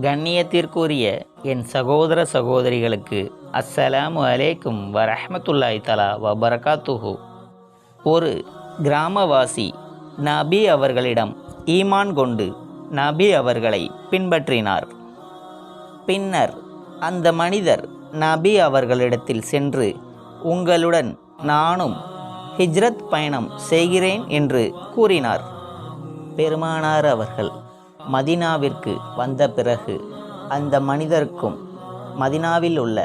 கண்ணியத்திற்குரிய என் சகோதர சகோதரிகளுக்கு அஸ்ஸலாமு அலைக்கும் வரஹ்மத்துல்லாஹி தஆலா வபரகாத்துஹு. ஒரு கிராமவாசி நபி அவர்களிடம் ஈமான் கொண்டு நபி அவர்களை பின்பற்றினார். பின்னர் அந்த மனிதர் நபி அவர்களிடத்தில் சென்று, உங்களுடன் நானும் ஹிஜ்ரத் பயணம் செய்கிறேன் என்று கூறினார். பெருமானார் அவர்கள் மதினாவிற்கு வந்த பிறகு அந்த மனிதருக்கும் மதினாவில் உள்ள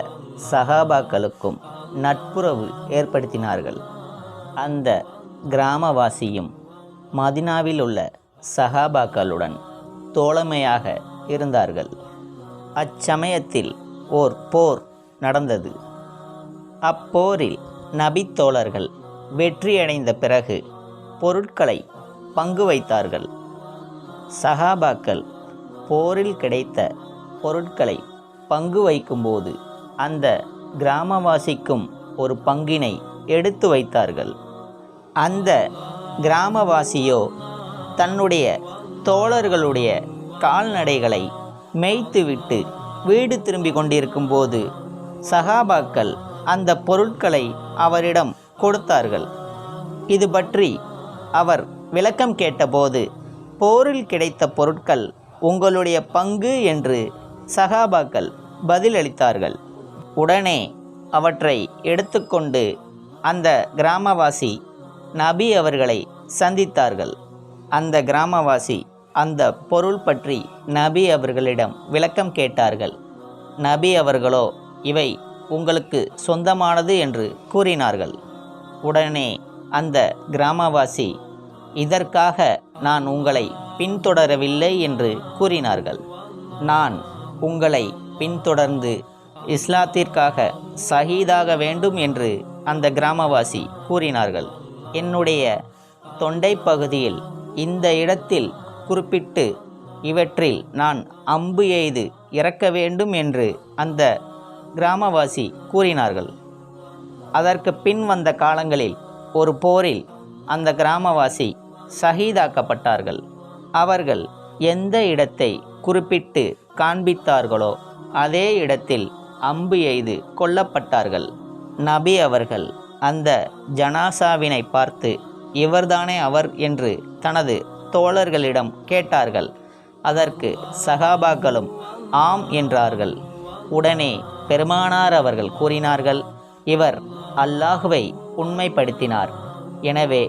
சஹாபாக்களுக்கும் நட்புறவு ஏற்படுத்தினார்கள். அந்த கிராமவாசியும் மதினாவில் உள்ள சஹாபாக்களுடன் தோழமையாக இருந்தார்கள். அச்சமயத்தில் ஓர் போர் நடந்தது. அப்போரில் நபித்தோழர்கள் வெற்றியடைந்த பிறகு பொருட்களை பங்கு வைத்தார்கள். சஹாபாக்கள் போரில் கிடைத்த பொருட்களை பங்கு வைக்கும்போது அந்த கிராமவாசிக்கும் ஒரு பங்கினை எடுத்து வைத்தார்கள். அந்த கிராமவாசியோ தன்னுடைய தோழர்களுடைய கால்நடைகளை மேய்த்துவிட்டு வீடு திரும்பி கொண்டிருக்கும்போது சஹாபாக்கள் அந்த பொருட்களை அவரிடம் கொடுத்தார்கள். இது பற்றி அவர் விளக்கம் கேட்டபோது, போரில் கிடைத்த பொருட்கள் உங்களுடைய பங்கு என்று சஹாபாக்கள் பதிலளித்தார்கள். உடனே அவற்றை எடுத்துக்கொண்டு அந்த கிராமவாசி நபி அவர்களை சந்தித்தார்கள். அந்த கிராமவாசி அந்த பொருள் பற்றி நபி அவர்களிடம் விளக்கம் கேட்டார்கள். நபி அவர்களோ இவை உங்களுக்கு சொந்தமானது என்று கூறினார்கள். உடனே அந்த கிராமவாசி, இதற்காக நான் உங்களை பின்தொடரவில்லை என்று கூறினார்கள். நான் உங்களை பின்தொடர்ந்து இஸ்லாத்திற்காக ஷஹீதாக வேண்டும் என்று அந்த கிராமவாசி கூறினார்கள். என்னுடைய தொண்டை பகுதியில் இந்த இடத்தில் குறிப்பிட்டு இவற்றில் நான் அம்பு எய்து இறக்க வேண்டும் என்று அந்த கிராமவாசி கூறினார்கள். அதற்கு பின் வந்த காலங்களில் ஒரு போரில் அந்த கிராமவாசி ஷஹீதாக்கப்பட்டார்கள். அவர்கள் எந்த இடத்தை குறிப்பிட்டு காண்பித்தார்களோ அதே இடத்தில் அம்பு எய்து கொல்லப்பட்டார்கள். நபி அவர்கள் அந்த ஜனாசாவினை பார்த்து, இவர்தானே அவர் என்று தனது தோழர்களிடம் கேட்டார்கள். அதற்கு சஹாபாக்களும் ஆம் என்றார்கள். உடனே பெருமானார் அவர்கள் கூறினார்கள், இவர் அல்லாஹுவை உண்மைப்படுத்தினார், எனவே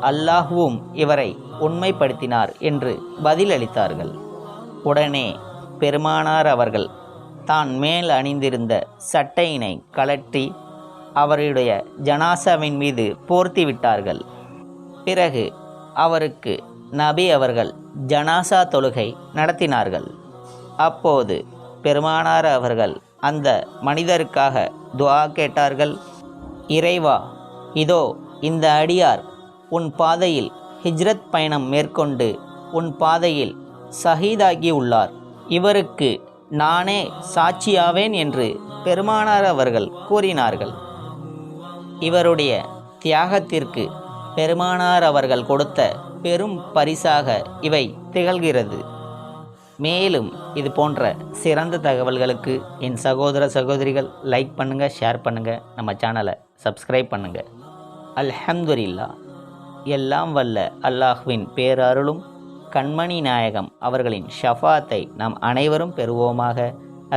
அல்லாஹுவும் இவரை உண்மைப்படுத்தினார் என்று பதிலளித்தார்கள். உடனே பெருமானார் அவர்கள் தான் மேல் அணிந்திருந்த சட்டையினை கழற்றி அவருடைய ஜனாசாவின் மீது போர்த்தி விட்டார்கள். பிறகு அவருக்கு நபி அவர்கள் ஜனாசா தொழுகை நடத்தினார்கள். அப்போது பெருமானார் அவர்கள் அந்த மனிதருக்காக துஆ கேட்டார்கள். இறைவா, இதோ இந்த அடியார் உன் பாதையில் ஹிஜ்ரத் பயணம் மேற்கொண்டு உன் பாதையில் ஷஹீதாகி உள்ளார், இவருக்கு நானே சாட்சியாவேன் என்று பெருமானார் அவர்கள் கூறினார்கள். இவருடைய தியாகத்திற்கு பெருமானார் அவர்கள் கொடுத்த பெரும் பரிசாக இவை திகழ்கிறது. மேலும் இது போன்ற சிறந்த தகவல்களுக்கு என் சகோதர சகோதரிகள் லைக் பண்ணுங்கள், ஷேர் பண்ணுங்கள், நம்ம சேனலை சப்ஸ்கிரைப் பண்ணுங்கள். அல்ஹம்துலில்லாஹ். எல்லாம் வல்ல அல்லாஹ்வின் பேரருளும் கண்மணி நாயகம் அவர்களின் ஷஃபாத்தை நாம் அனைவரும் பெறுவோமாக.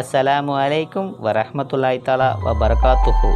அஸ்ஸலாமு அலைக்கும் வரஹ்மத்துல்லாஹி தஆலா வபரகாத்துஹு.